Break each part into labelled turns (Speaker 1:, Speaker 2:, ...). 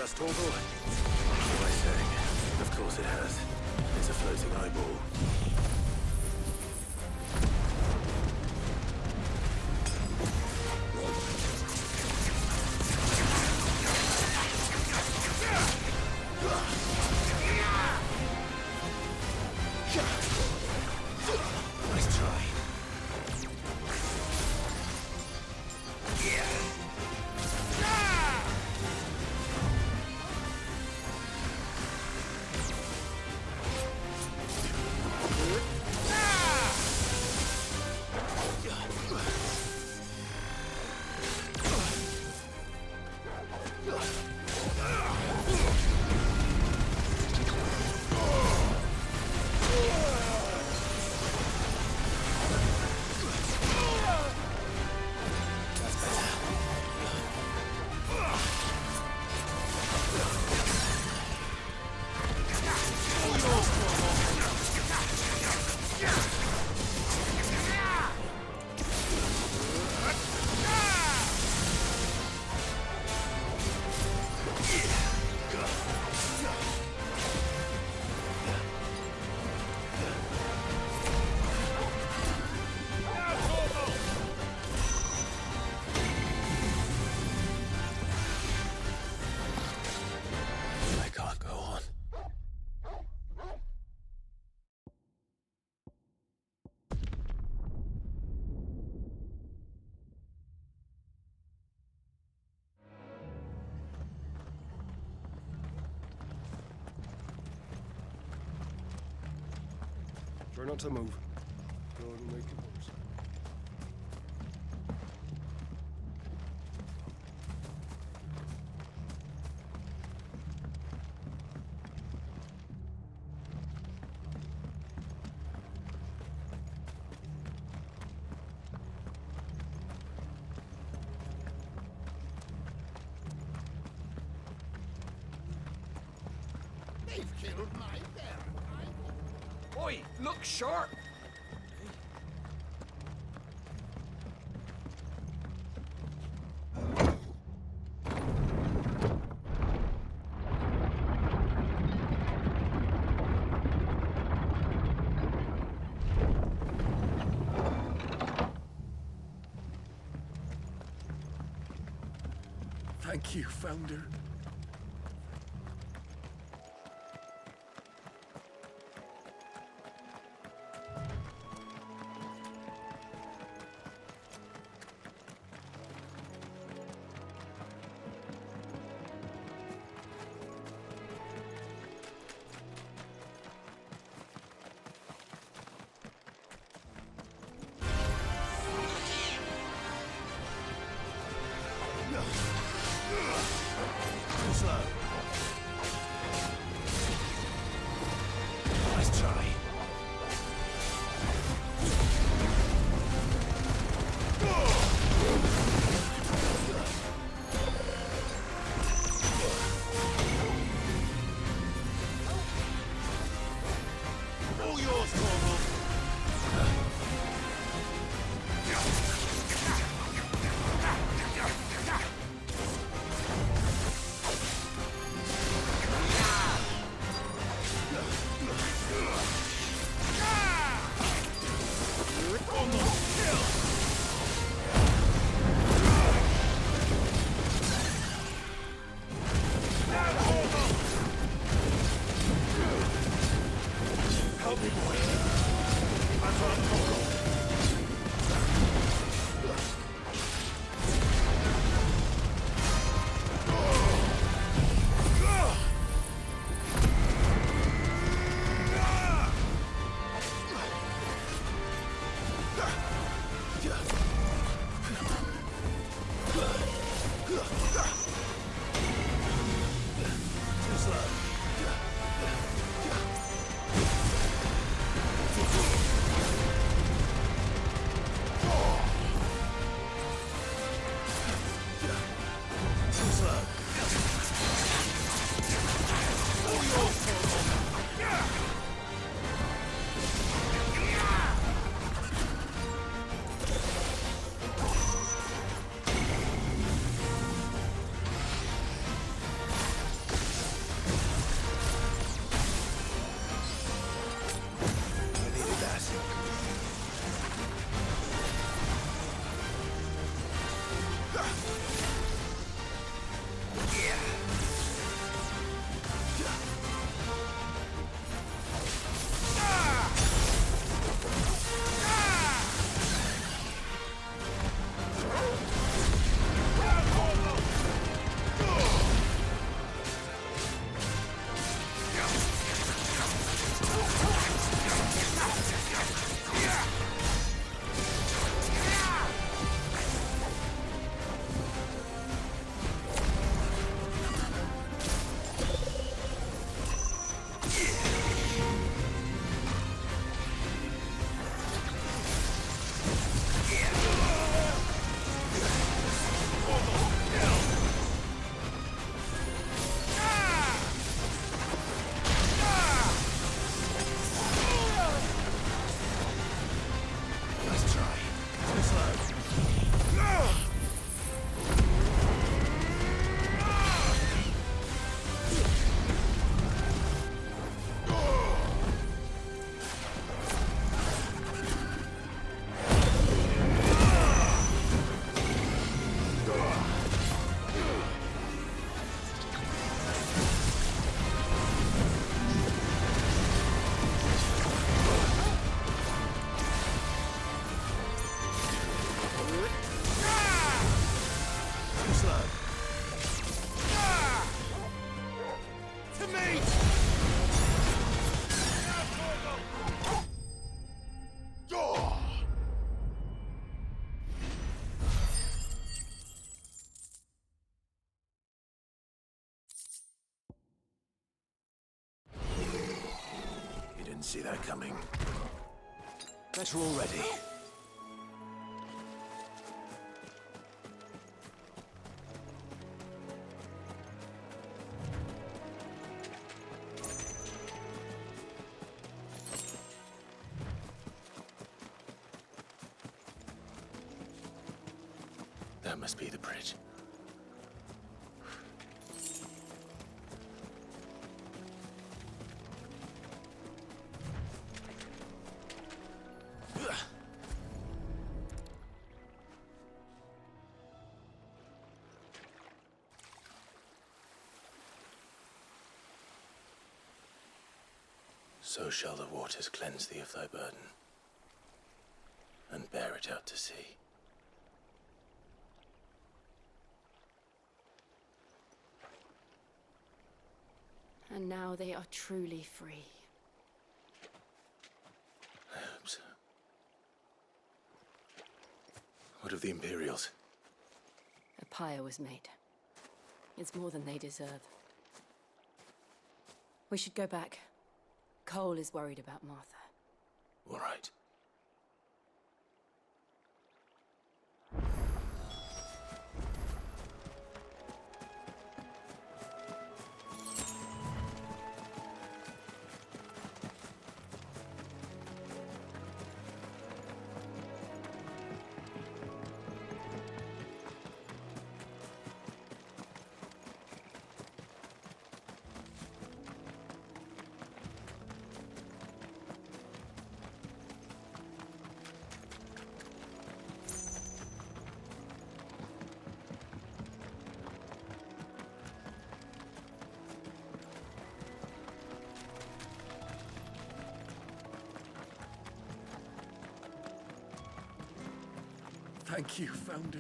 Speaker 1: us, Torgal? What am I saying? Of course it has. It's a floating eyeball. Nice try.
Speaker 2: Try not to move. God will make it worse.
Speaker 3: They've killed my bear.
Speaker 4: Oi, look sharp!
Speaker 1: Thank you, Founder. Slow. Nice try. All yours, Torgal. Help me, boy. That's what I'm talking. Too slow. Didn't see that coming. Better already. That must be the bridge. So shall the waters cleanse thee of thy burden, and bear it out to sea.
Speaker 4: And now they are truly free.
Speaker 1: I hope so. What of the Imperials?
Speaker 4: A pyre was made. It's more than they deserve. We should go back. Cole is worried about Martha.
Speaker 1: All right.
Speaker 2: Thank you, Founder.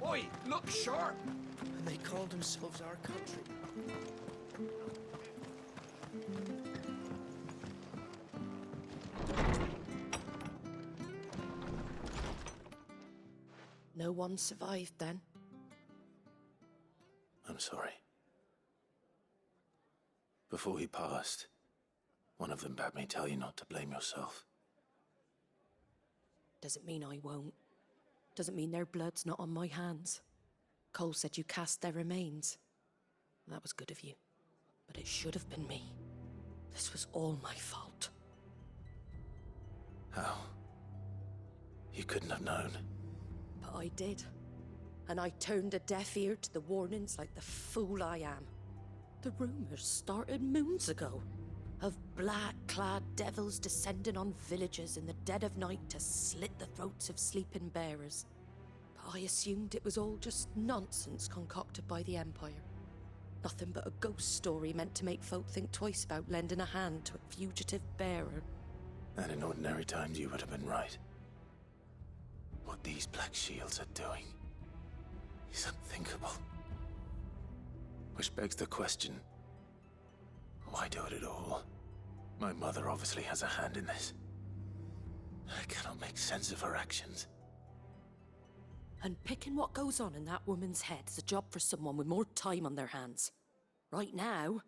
Speaker 3: Oi, look sharp!
Speaker 5: And they call themselves our country. No one survived then?
Speaker 1: I'm sorry. Before he passed, one of them bade me tell you not to blame yourself.
Speaker 5: Doesn't mean I won't. Doesn't mean their blood's not on my hands. Cole said you cast their remains. That was good of you. But it should have been me. This was all my fault.
Speaker 1: How? You couldn't have known.
Speaker 5: But I did. And I turned a deaf ear to the warnings like the fool I am. The rumors started moons ago. Of black-clad devils descending on villages in the dead of night to slit the throats of sleeping bearers. But I assumed it was all just nonsense concocted by the Empire. Nothing but a ghost story meant to make folk think twice about lending a hand to a fugitive bearer.
Speaker 1: And in ordinary times you would have been right. What these Black Shields are doing is unthinkable. Which begs the question, why do it at all? My mother obviously has a hand in this. I cannot make sense of her actions.
Speaker 5: And picking what goes on in that woman's head is a job for someone with more time on their hands. Right now,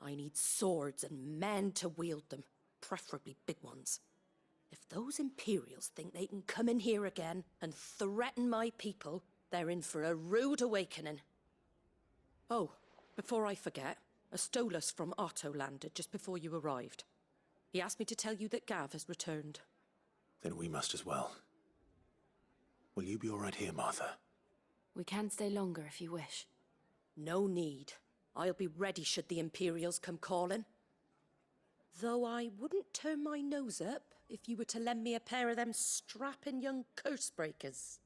Speaker 5: I need swords and men to wield them, preferably big ones. If those Imperials think they can come in here again and threaten my people, they're in for a rude awakening. Oh, before I forget, a Stolas from Otto landed just before you arrived. He asked me to tell you that Gav has returned.
Speaker 1: Then we must as well. Will you be all right here, Martha?
Speaker 4: We can stay longer if you wish.
Speaker 5: No need. I'll be ready should the Imperials come calling. Though I wouldn't turn my nose up if you were to lend me a pair of them strapping young curse breakers.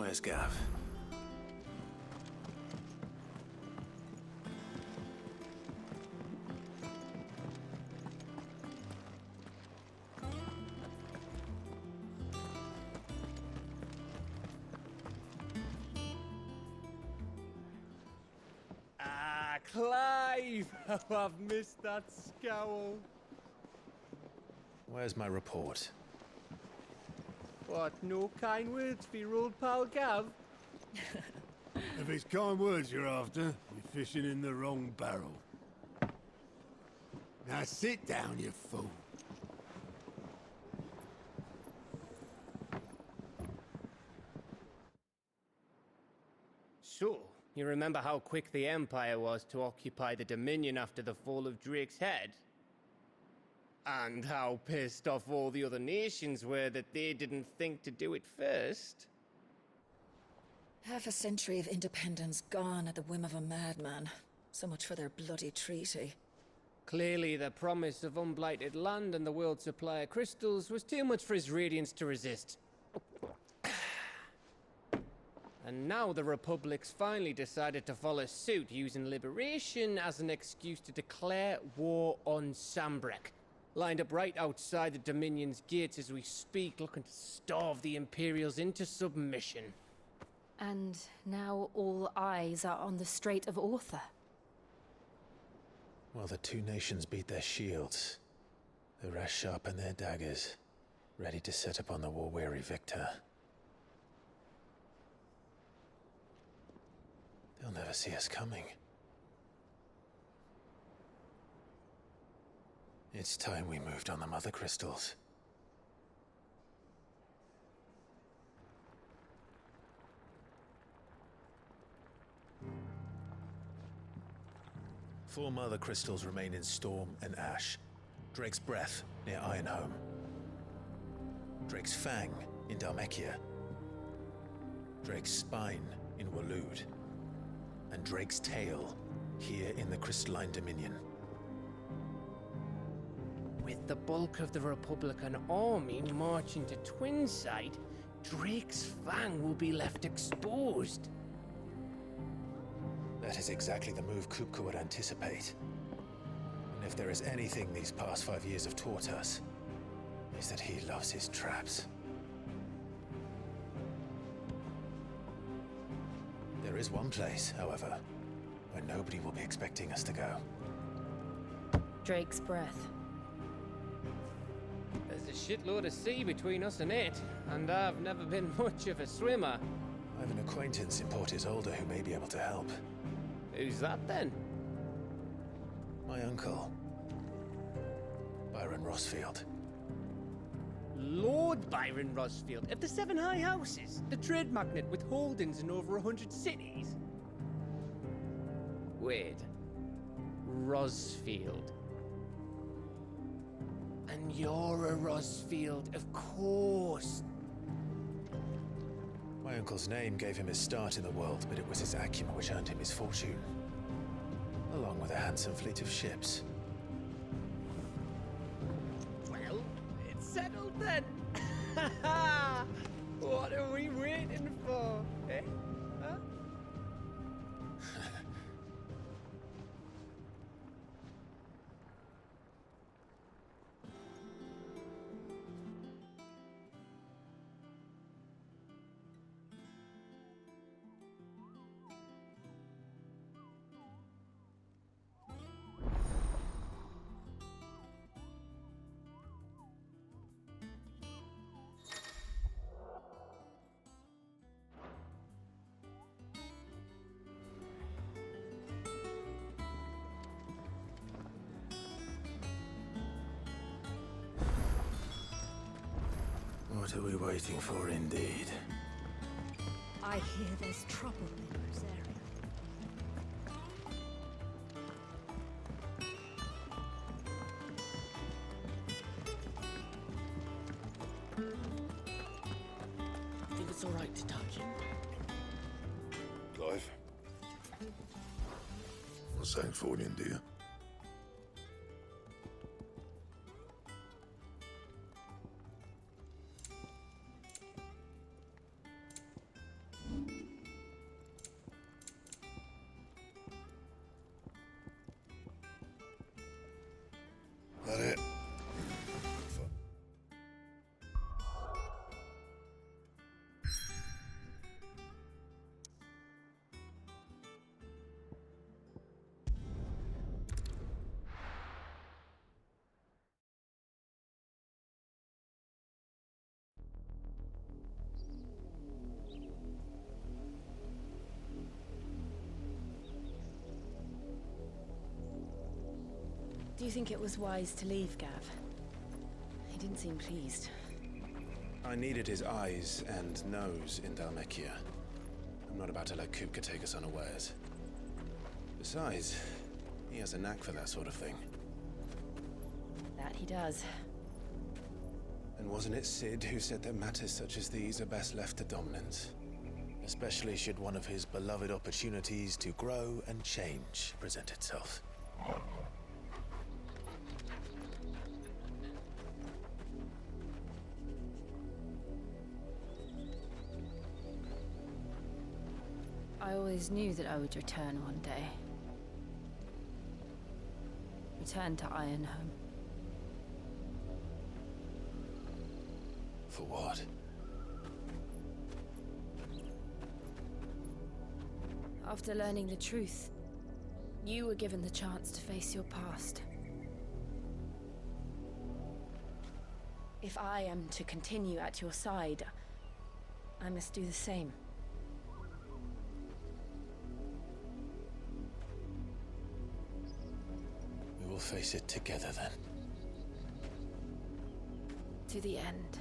Speaker 1: Where's Gav?
Speaker 2: Ah, Clive! Oh, I've missed that scowl.
Speaker 1: Where's my report?
Speaker 2: What, no kind words for your old pal Gav?
Speaker 6: If it's kind words you're after, you're fishing in the wrong barrel. Now sit down, you fool.
Speaker 2: So, you remember how quick the Empire was to occupy the Dominion after the fall of Drake's head? And how pissed off all the other nations were that they didn't think to do it first?
Speaker 7: Half a century of independence gone at the whim of a madman. So much for their bloody treaty.
Speaker 2: Clearly, the promise of unblighted land and the world's supply of crystals was too much for his radiance to resist. And now the Republic's finally decided to follow suit, using liberation as an excuse to declare war on Sambrek. Lined up right outside the Dominion's gates as we speak, looking to starve the Imperials into submission.
Speaker 4: And now all eyes are on the Strait of Author.
Speaker 1: While the two nations beat their shields, the rest sharpen their daggers, ready to set upon the war-weary victor. They'll never see us coming. It's time we moved on the Mother Crystals. Four Mother Crystals remain in Storm and Ash. Drake's Breath near Ironhome. Drake's Fang in Dhalmekia. Drake's Spine in Waloed. And Drake's Tail here in the Crystalline Dominion.
Speaker 2: With the bulk of the Republican army marching to Twinside, Drake's Fang will be left exposed.
Speaker 1: That is exactly the move Kupka would anticipate. And if there is anything these past 5 years have taught us, is that he loves his traps. There is one place, however, where nobody will be expecting us to go.
Speaker 4: Drake's Breath.
Speaker 2: There's a shitload of sea between us and it, and I've never been much of a swimmer.
Speaker 1: I have an acquaintance in Port Isolde who may be able to help.
Speaker 2: Who's that then?
Speaker 1: My uncle, Byron Rossfield.
Speaker 2: Lord Byron Rossfield of the Seven High Houses, the trade magnate with holdings in over 100 cities. Wait, Rossfield. And you're a Rossfield, of course.
Speaker 1: My uncle's name gave him his start in the world, but it was his acumen which earned him his fortune, along with a handsome fleet of ships.
Speaker 2: Well, it's settled then. What are we waiting for, eh? Huh?
Speaker 1: What are we waiting for, indeed?
Speaker 7: I hear there's trouble in this area.
Speaker 5: I think it's all right to touch.
Speaker 6: Clive? What's that for you, dear?
Speaker 4: you think it was wise to leave, Gav? He didn't seem pleased.
Speaker 1: I needed his eyes and nose in Dhalmekia. I'm not about to let Kupka take us unawares. Besides, he has a knack for that sort of thing.
Speaker 4: That he does.
Speaker 1: And wasn't it Sid who said that matters such as these are best left to dominance? Especially should one of his beloved opportunities to grow and change present itself.
Speaker 4: I always knew that I would return one day. Return to Ironhome.
Speaker 1: For what?
Speaker 4: After learning the truth, you were given the chance to face your past. If I am to continue at your side, I must do the same.
Speaker 1: We will face it together then.
Speaker 4: To the end.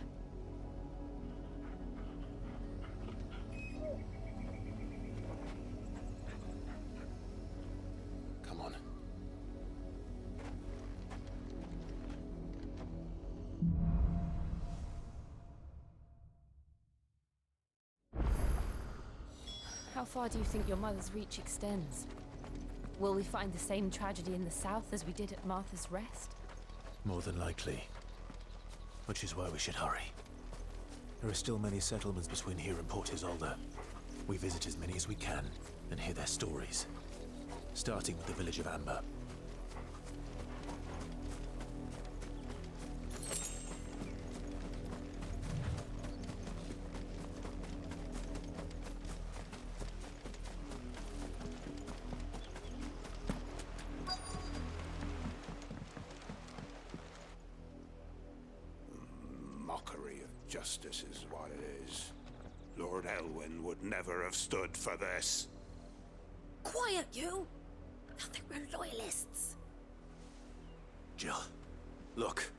Speaker 1: Come on.
Speaker 4: How far do you think your mother's reach extends? Will we find the same tragedy in the south as we did at Martha's Rest?
Speaker 1: More than likely. Which is why we should hurry. There are still many settlements between here and Port Isolde. We visit as many as we can and hear their stories. Starting with the village of Amber.
Speaker 8: Mockery of justice is what it is. Lord Elwyn would never have stood for this.
Speaker 5: Quiet, you! I think we're loyalists.
Speaker 1: Jill, look.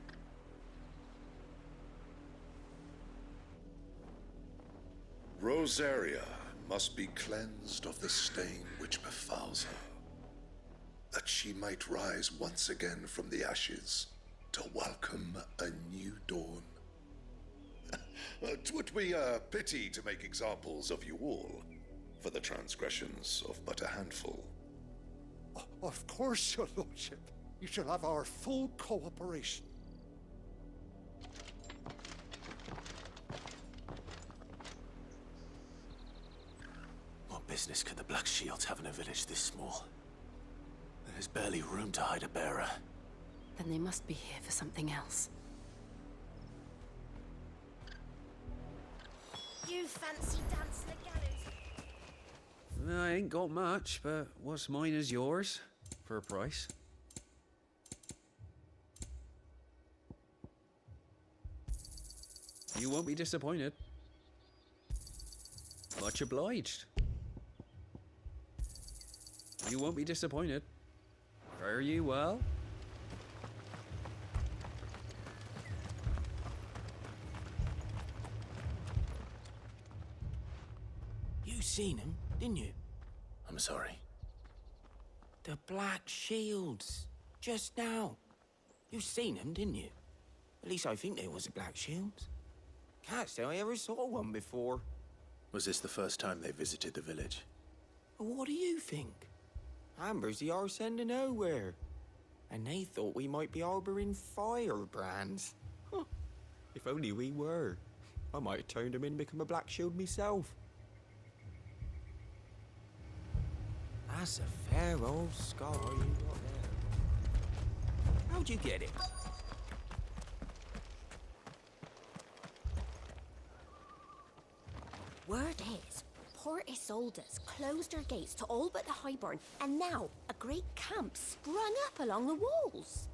Speaker 9: Rosaria must be cleansed of the stain which befouls her, that she might rise once again from the ashes to welcome a new dawn. 'Twould be a pity to make examples of you all, for the transgressions of but a handful.
Speaker 3: Of course, your lordship. You shall have our full cooperation.
Speaker 1: What business could the Black Shields have in a village this small? There's barely room to hide a bearer.
Speaker 4: Then they must be here for something else.
Speaker 5: You fancy dancing the gallows?
Speaker 10: I ain't got much, but what's mine is yours, for a price. You won't be disappointed. Much obliged. You won't be disappointed. Fare you well?
Speaker 11: You seen him, didn't you?
Speaker 1: I'm sorry.
Speaker 11: The Black Shields. Just now. You seen them, didn't you? At least I think there was a Black Shields. Can't say I ever saw one before.
Speaker 1: Was this the first time they visited the village?
Speaker 11: Well, what do you think? Amber's the arse end of nowhere. And they thought we might be harbouring firebrands. Huh. If only we were. I might have turned them in and become a Black Shield myself. That's a fair old scar you got there. How'd you get it?
Speaker 12: Word is, Port Isolde's closed her gates to all but the Highborn, and now a great camp sprung up along the walls.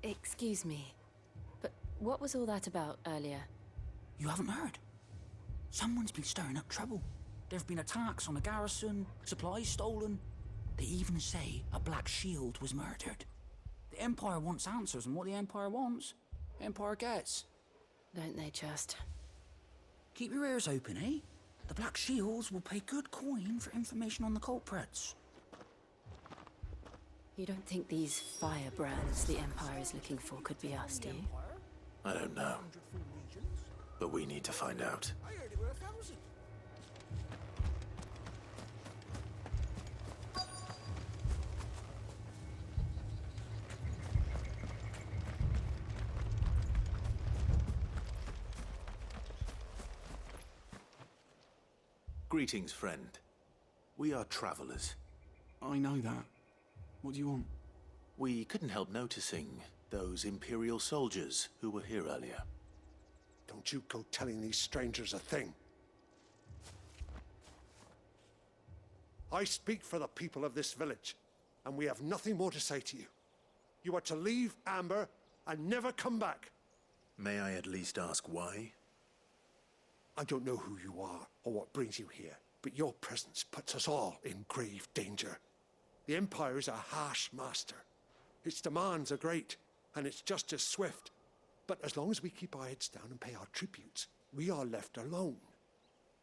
Speaker 4: Excuse me, but what was all that about earlier?
Speaker 11: You haven't heard?
Speaker 13: Someone's been stirring up trouble. There have been attacks on the garrison, supplies stolen. They even say a Black Shield was murdered. The Empire wants answers, and what the Empire wants, Empire gets.
Speaker 4: Don't they just?
Speaker 13: Keep your ears open, eh? The Black Shields will pay good coin for information on the culprits.
Speaker 4: You don't think these firebrands the Empire is looking for could be us, do you?
Speaker 1: I don't know. But we need to find out.
Speaker 3: I heard there were 1,000.
Speaker 1: Greetings, friend. We are travelers.
Speaker 14: I know that. What do you want?
Speaker 1: We couldn't help noticing those Imperial soldiers who were here earlier.
Speaker 3: Don't you go telling these strangers a thing. I speak for the people of this village, and we have nothing more to say to you. You are to leave Amber and never come back.
Speaker 1: May I at least ask why?
Speaker 3: I don't know who you are or what brings you here, but your presence puts us all in grave danger. The Empire is a harsh master. Its demands are great, and its justice swift. But as long as we keep our heads down and pay our tributes, we are left alone.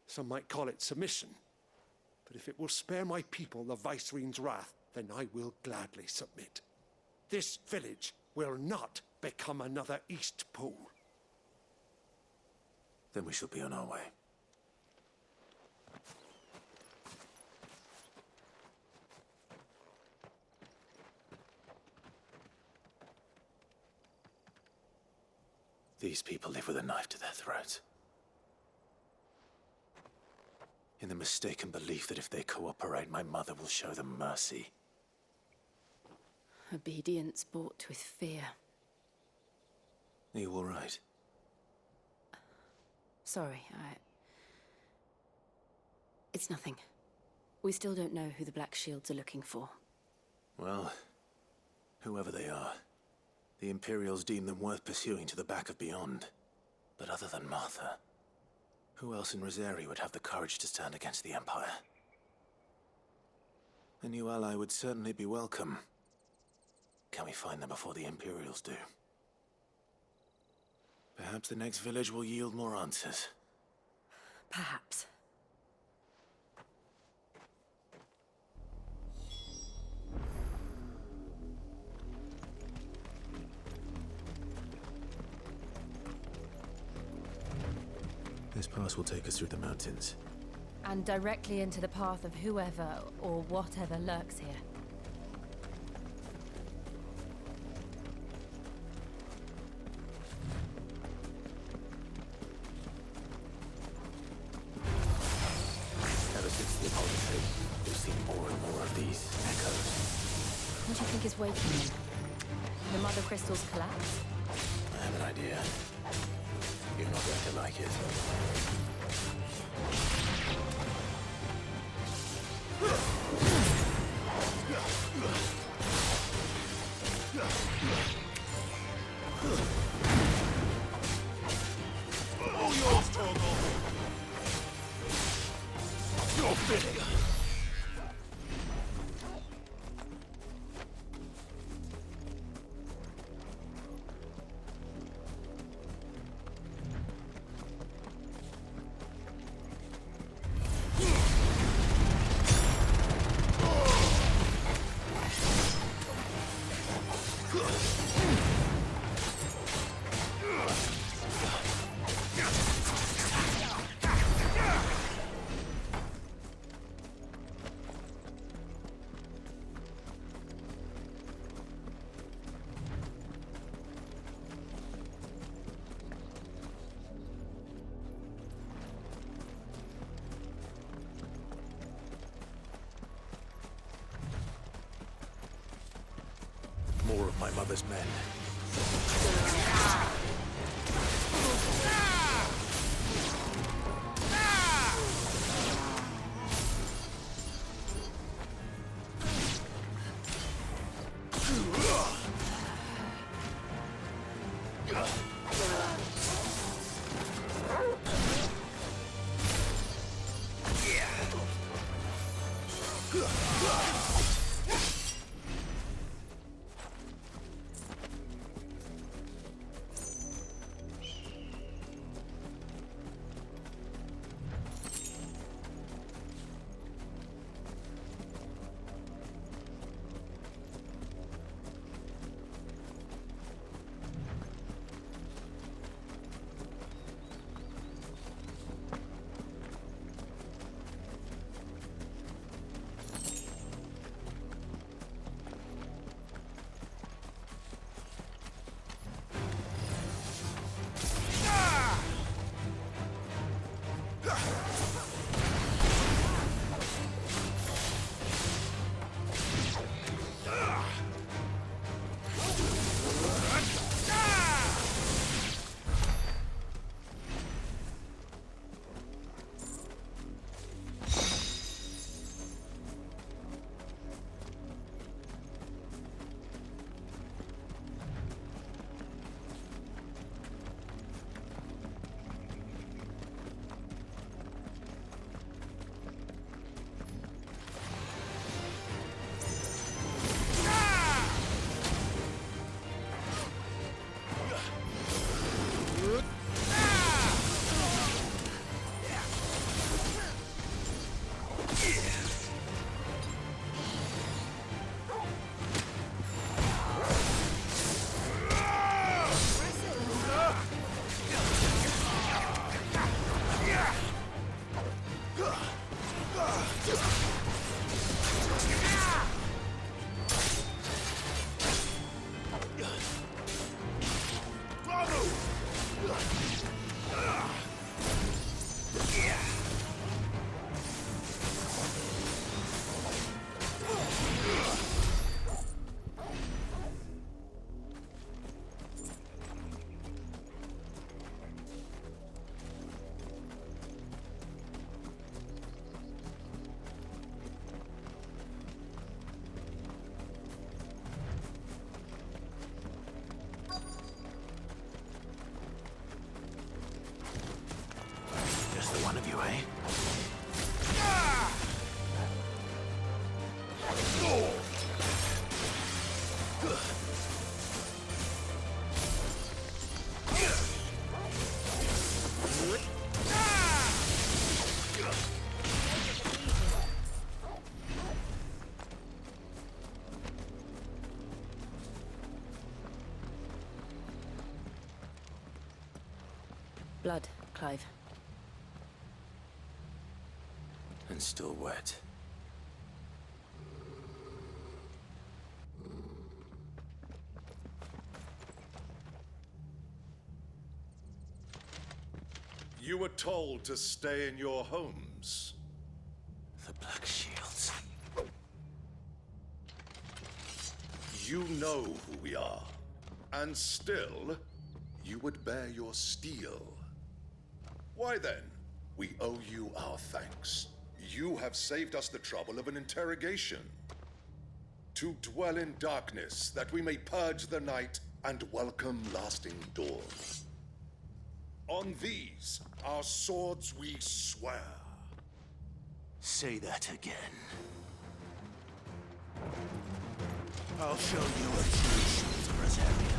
Speaker 3: Some might call it submission. But if it will spare my people the Viceroy's wrath, then I will gladly submit. This village will not become another East Pool.
Speaker 1: Then we shall be on our way. These people live with a knife to their throats. In the mistaken belief that if they cooperate, my mother will show them mercy.
Speaker 4: Obedience bought with fear.
Speaker 1: Are you all right?
Speaker 4: Sorry, It's nothing. We still don't know who the Black Shields are looking for.
Speaker 1: Well, whoever they are, the Imperials deem them worth pursuing to the back of beyond. But other than Martha, who else in Rosari would have the courage to stand against the Empire? A new ally would certainly be welcome. Can we find them before the Imperials do? Perhaps the next village will yield more answers.
Speaker 4: Perhaps.
Speaker 1: This pass will take us through the mountains.
Speaker 4: And directly into the path of whoever or whatever lurks here.
Speaker 1: Ever since the Apology, we've seen more and more of these echoes.
Speaker 4: What do you think is waking them? The Mother Crystal's collapse?
Speaker 1: I have an idea. You're not going to like it.
Speaker 6: All yours, Torgal! You're big!
Speaker 1: More of my mother's men. Just the one of you, eh?
Speaker 4: Blood, Clive.
Speaker 1: And still wet.
Speaker 9: You were told to stay in your homes.
Speaker 1: The Black Shields.
Speaker 9: You know who we are. And still, you would bear your steel. Why then? We owe you our thanks. You have saved us the trouble of an interrogation. To dwell in darkness, that we may purge the night and welcome lasting dawn. On these, our swords we swear.
Speaker 1: Say that again. I'll show you a true shield Brasaria.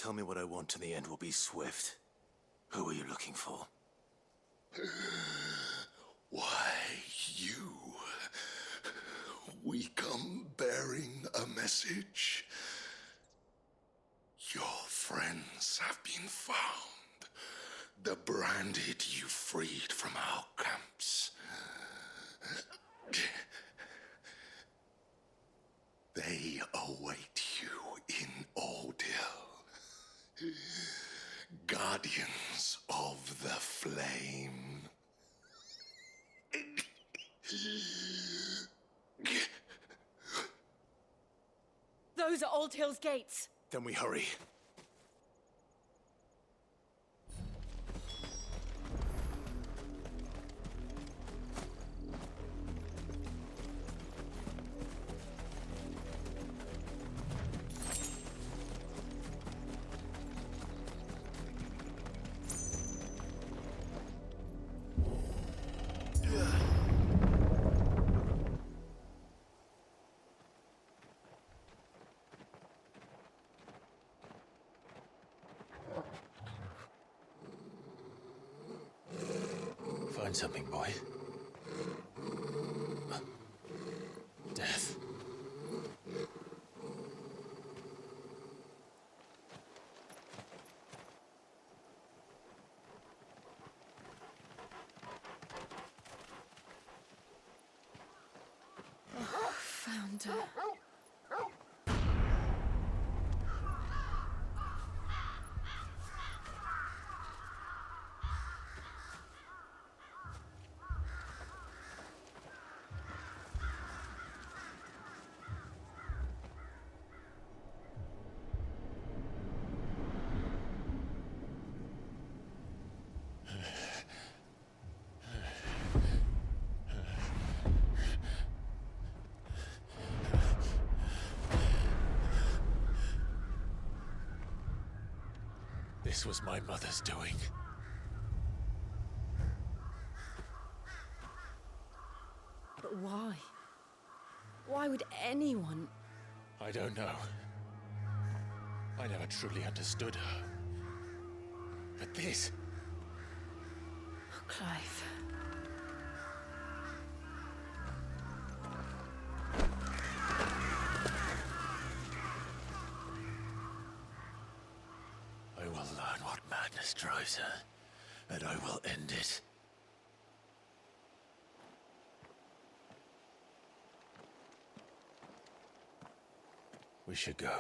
Speaker 1: Tell me what I want and the end will be swift. Who are you looking for?
Speaker 9: Why, you. We come bearing a message. Your friends have been found. The branded you freed from our camps. guardians of the flame.
Speaker 5: Those are Old Hill's gates.
Speaker 1: Then we hurry. Find something, boy. Death.
Speaker 4: Found her. This was my mother's doing. But why? Why would anyone?
Speaker 1: I don't know. I never truly understood her. But this...
Speaker 4: Oh, Clive.
Speaker 1: I will learn what madness drives her, and I will end it. We should go.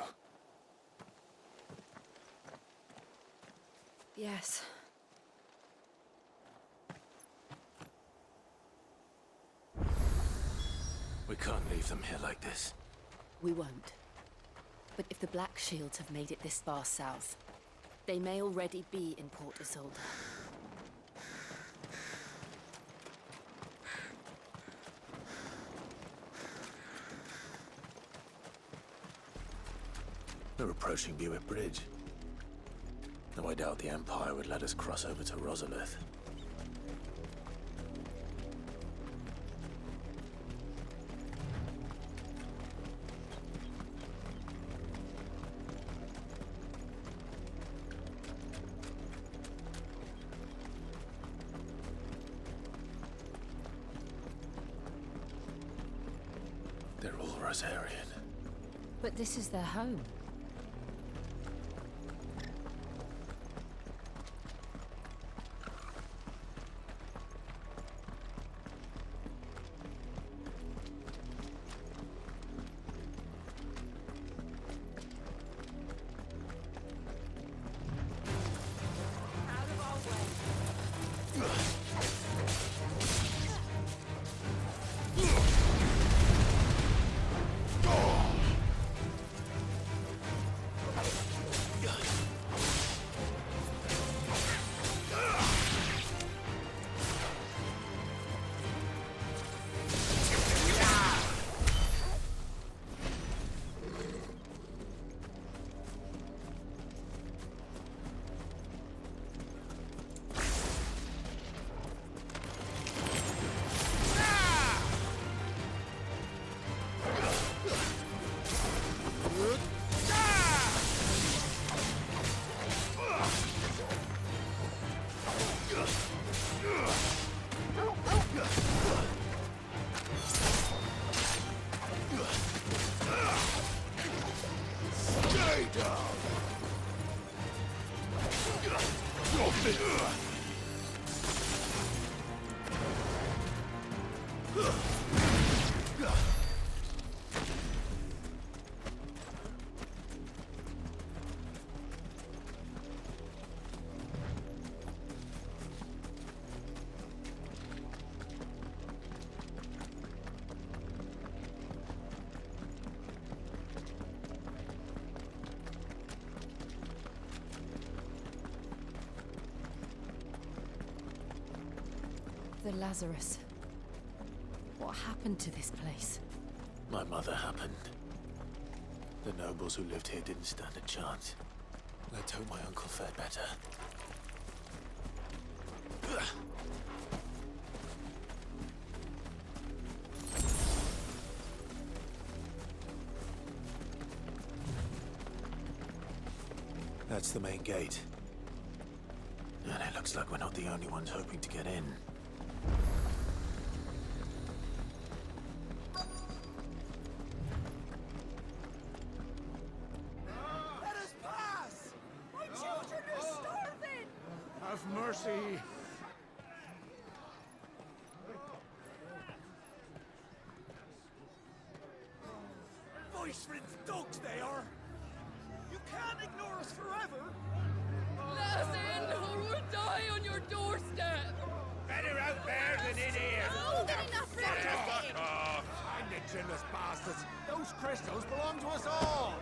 Speaker 4: Yes.
Speaker 1: We can't leave them here like this.
Speaker 4: We won't. But if the Black Shields have made it this far south, they may already be in Port Isolde.
Speaker 1: We're approaching Buick Bridge. Though I doubt the Empire would let us cross over to Rosalith. They're all Rosarian.
Speaker 4: But this is their home. Lazarus. What happened to this place?
Speaker 1: My mother happened. The nobles who lived here didn't stand a chance. Let's hope my uncle fared better. That's the main gate. And it looks like we're not the only ones hoping to get in.
Speaker 3: Let us pass! My children are starving! Have mercy! Voice-rinsed dogs they are! You can't ignore us forever!
Speaker 15: Let us in, or we'll die on your doorstep!
Speaker 3: Better out there than in here!
Speaker 15: Oh, getting that
Speaker 3: Fuck off! I'm the chinless bastards! Those crystals belong to us all!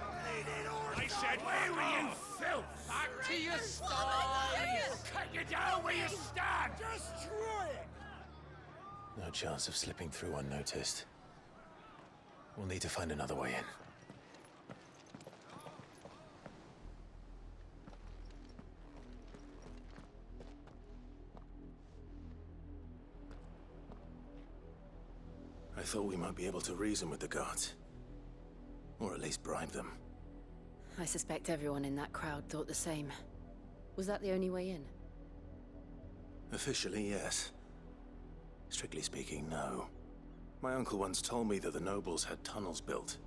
Speaker 3: I said, where were you, filth? Back to your sties! Cut you down where you stand! Destroy it!
Speaker 1: No chance of slipping through unnoticed. We'll need to find another way in. I thought we might be able to reason with the guards. Or at least bribe them.
Speaker 4: I suspect everyone in that crowd thought the same. Was that the only way in?
Speaker 1: Officially, yes. Strictly speaking, no. My uncle once told me that the nobles had tunnels built,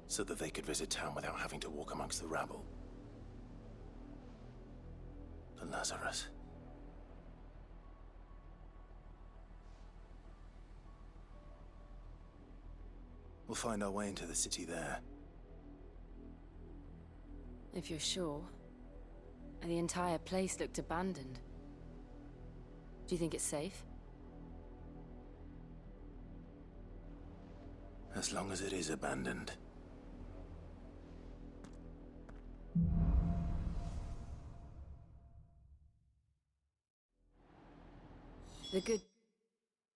Speaker 1: so that they could visit town without having to walk amongst the rabble. The Lazarus. We'll find our way into the city there.
Speaker 4: If you're sure. The entire place looked abandoned. Do you think it's safe?
Speaker 1: As long as it is abandoned.
Speaker 4: The good